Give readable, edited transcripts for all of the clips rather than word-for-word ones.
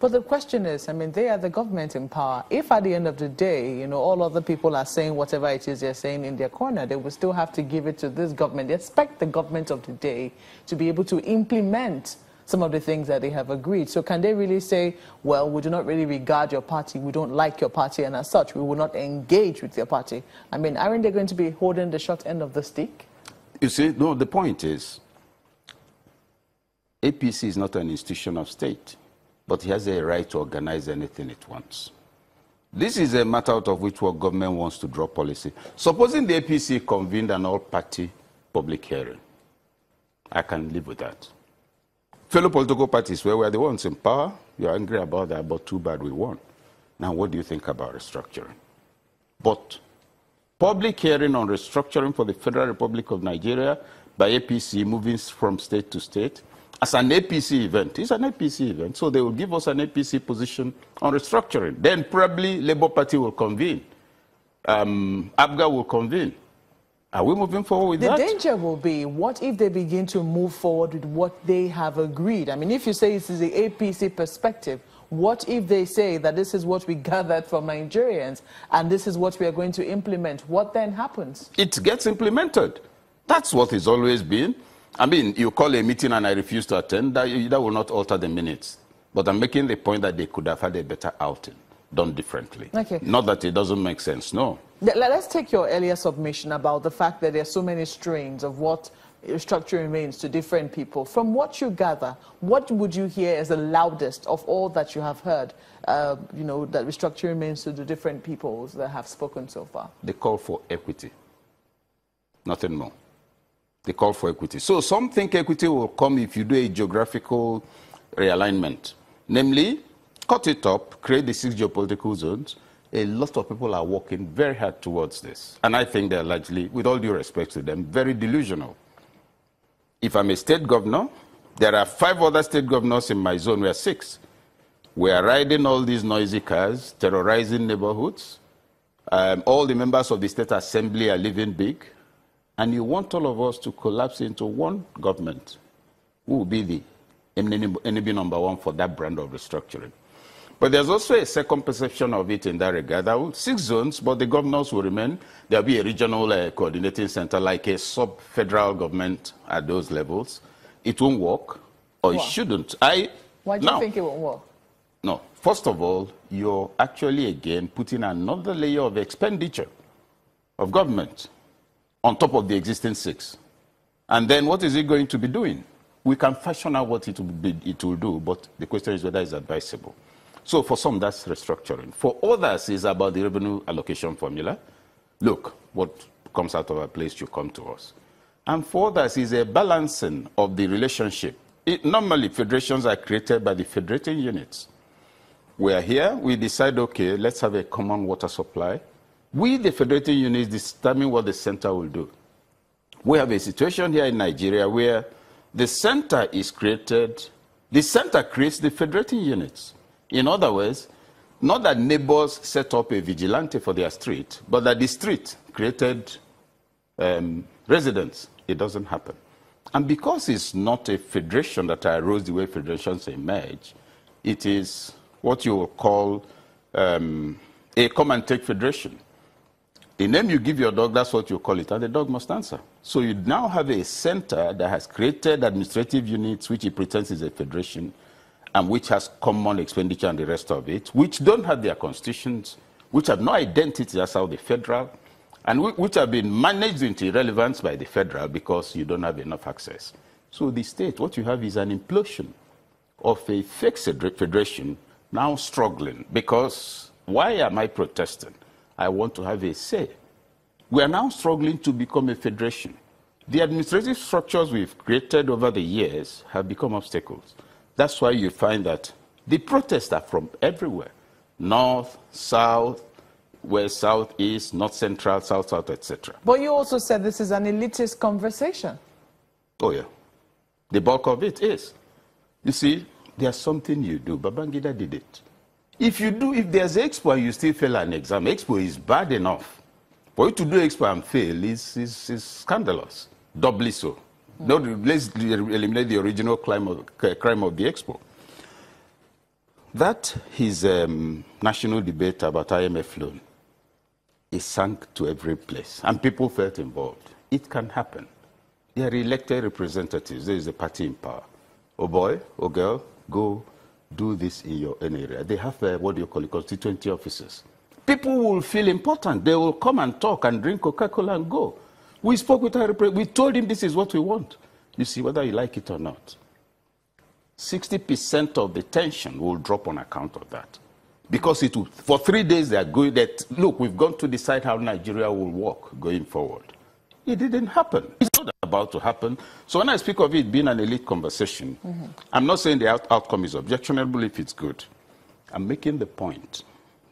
But the question is, I mean, they are the government in power. If at the end of the day, you know, all other people are saying whatever it is they're saying in their corner, they will still have to give it to this government. They expect the government of the day to be able to implement some of the things that they have agreed. So can they really say, well, we do not really regard your party, we don't like your party, and as such, we will not engage with your party? I mean, aren't they going to be holding the short end of the stick? You see, no, the point is, APC is not an institution of state, but it has a right to organize anything it wants. This is a matter out of which what government wants to draw policy. Supposing the APC convened an all-party public hearing, I can live with that. Fellow political parties, where we're the ones in power, you're angry about that, but too bad we won. Now, what do you think about restructuring? But public hearing on restructuring for the Federal Republic of Nigeria by APC moving from state to state as an APC event. It's an APC event, so they will give us an APC position on restructuring. Then probably Labour Party will convene. ABGA will convene. Are we moving forward with that? The danger will be, what if they begin to move forward with what they have agreed? I mean, if you say this is the APC perspective, what if they say that this is what we gathered from Nigerians and this is what we are going to implement? What then happens? It gets implemented. That's what it's always been. I mean, you call a meeting and I refuse to attend, that will not alter the minutes. But I'm making the point that they could have had a better outing, done differently. Okay. Not that it doesn't make sense, no. Let's take your earlier submission about the fact that there are so many strains of what restructuring means to different people. From what you gather, what would you hear as the loudest of all that you have heard, you know, that restructuring means to the different peoples that have spoken so far? They call for equity, nothing more. They call for equity. So some think equity will come if you do a geographical realignment. Namely, cut it up, create the 6 geopolitical zones. A lot of people are working very hard towards this. And I think they're largely, with all due respect to them, very delusional. If I'm a state governor, there are 5 other state governors in my zone. We are 6. We are riding all these noisy cars, terrorizing neighborhoods. All the members of the state assembly are living big. And you want all of us to collapse into one government. Who will be the enemy number 1 for that brand of restructuring? But there's also a second perception of it in that regard. There are 6 zones, but the governors will remain. There'll be a regional coordinating center, like a sub-federal government at those levels. It won't work, or it shouldn't. Why do you think it won't work? No. First of all, you're actually, again, putting another layer of expenditure of government on top of the existing 6. And then what is it going to be doing? We can fashion out what it will do, but the question is whether it's advisable. So for some, that's restructuring. For others, it's about the revenue allocation formula. Look, what comes out of a place should come to us. And for others, is a balancing of the relationship. Normally, federations are created by the federating units. We are here, we decide, okay, let's have a common water supply. We, the federating units, determine what the center will do. We have a situation here in Nigeria where the center is created, the center creates the federating units. In other words, not that neighbors set up a vigilante for their street, but that the street created residents. It doesn't happen. And because it's not a federation that arose the way federations emerge, it is what you will call a come-and-take federation. The name you give your dog, that's what you call it, and the dog must answer. So you now have a center that has created administrative units, which it pretends is a federation, and which has common expenditure and the rest of it, which don't have their constitutions, which have no identity as how the federal, and which have been managed into irrelevance by the federal because you don't have enough access. So the state, what you have is an implosion of a fake federation now struggling because why am I protesting? I want to have a say. We are now struggling to become a federation. The administrative structures we've created over the years have become obstacles. That's why you find that the protests are from everywhere. North, south, west, south, east, north central, south, south, etc. But you also said this is an elitist conversation. Oh, yeah. The bulk of it is. You see, there's something you do. Babangida did it. If there's Expo and you still fail an exam, Expo is bad enough. For you to do Expo and fail is scandalous. Doubly so. Let's eliminate the original crime of the Expo. That his national debate about IMF loan, it sank to every place, and people felt involved. It can happen. They are elected representatives. There is a party in power. Oh boy, oh girl, go do this in your own area. They have, what do you call it, constituency officers. People will feel important. They will come and talk and drink Coca-Cola and go. We spoke with our representative. We told him this is what we want. You see, whether you like it or not. 60% of the tension will drop on account of that. Because it will, for 3 days they are going that, look, we've gone to decide how Nigeria will work going forward. It didn't happen. It's not about to happen. So when I speak of it being an elite conversation, I'm not saying the outcome is objectionable if it's good. I'm making the point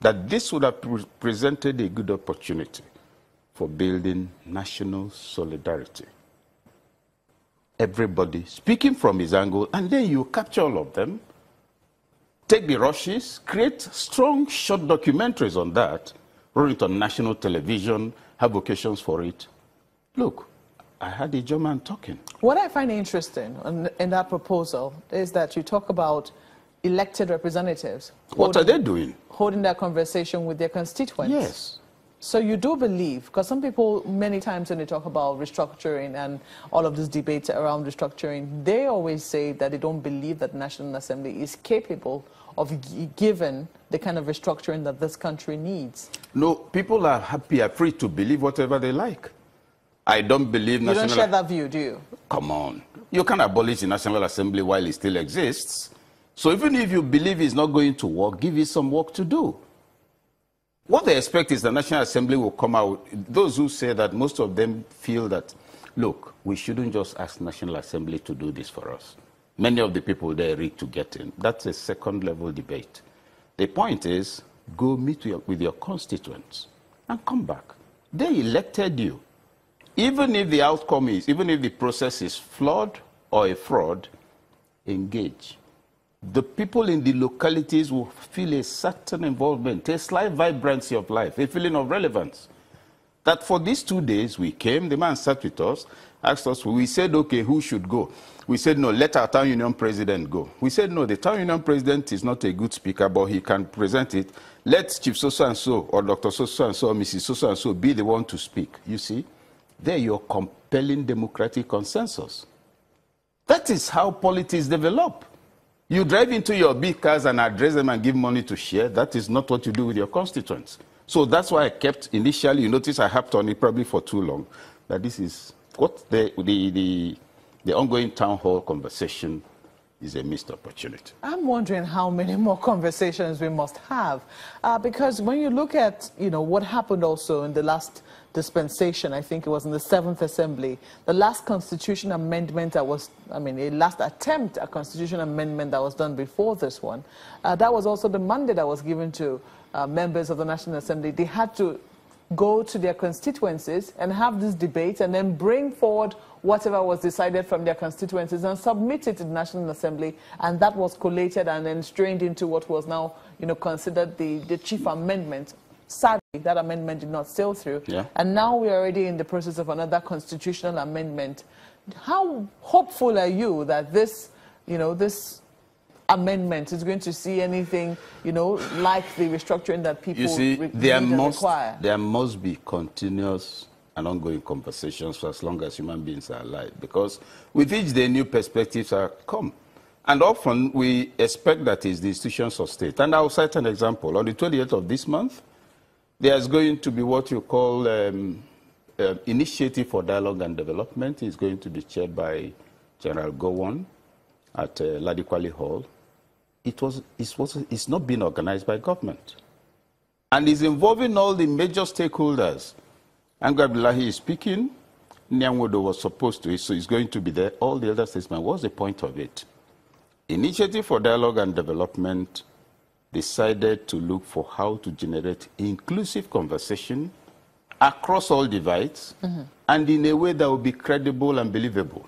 that this would have presented a good opportunity for building national solidarity. Everybody speaking from his angle, and then you capture all of them, take the rushes, create strong, short documentaries on that, run it on national television, have occasions for it. Look, I had a German talking. What I find interesting in that proposal is that you talk about elected representatives. What are they doing? Holding that conversation with their constituents. Yes. So you do believe, because some people, many times when they talk about restructuring and all of this debate around restructuring, they always say that they don't believe that the National Assembly is capable of giving the kind of restructuring that this country needs. No, people are happy, are free to believe whatever they like. I don't believe You don't share that view, do you? Come on. You can abolish the National Assembly while it still exists. So even if you believe it's not going to work, give it some work to do. What they expect is the National Assembly will come out. Those who say that, most of them feel that, look, we shouldn't just ask National Assembly to do this for us. Many of the people there read to get in. That's a second-level debate. The point is, go meet with your constituents and come back. They elected you. Even if the outcome is, even if the process is flawed or a fraud, engage. The people in the localities will feel a certain involvement, a slight vibrancy of life, a feeling of relevance. That for these 2 days we came, the man sat with us, asked us, we said, okay, who should go? We said, no, let our town union president go. We said, no, the town union president is not a good speaker, but he can present it. Let Chief so-and-so or Dr. so-and-so or Mrs. so-and-so be the one to speak. You see, there you're compelling democratic consensus. That is how politics develop. You drive into your big cars and address them and give money to share. That is not what you do with your constituents. So that's why I kept, initially, you notice I harped on it probably for too long, that this is what the ongoing town hall conversation is a missed opportunity. I'm wondering how many more conversations we must have. Because when you look at, what happened also in the last dispensation, I think it was in the 7th Assembly, the last constitution amendment that was, a last attempt at constitution amendment that was done before this one, that was also the mandate that was given to members of the National Assembly. They had to go to their constituencies and have this debate and then bring forward whatever was decided from their constituencies and submit it to the National Assembly, and that was collated and then strained into what was now, considered the chief amendment. Sadly, that amendment did not sail through, and now we are already in the process of another constitutional amendment. How hopeful are you that this, this amendment is going to see anything, like the restructuring that people require? There must be continuous and ongoing conversations for as long as human beings are alive, because with each day new perspectives are come. And often we expect that it's the institutions of state. And I'll cite an example. On the 28th of this month, there's going to be what you call Initiative for Dialogue and Development. It's going to be chaired by General Gowon at Ladikwali Hall. It's not being organized by government. And it's involving all the major stakeholders. Ango Abdullahi is speaking. Nyangwodo was supposed to, so he's going to be there. All the other statesmen. What's the point of it? Initiative for Dialogue and Development decided to look for how to generate inclusive conversation across all divides and in a way that will be credible and believable.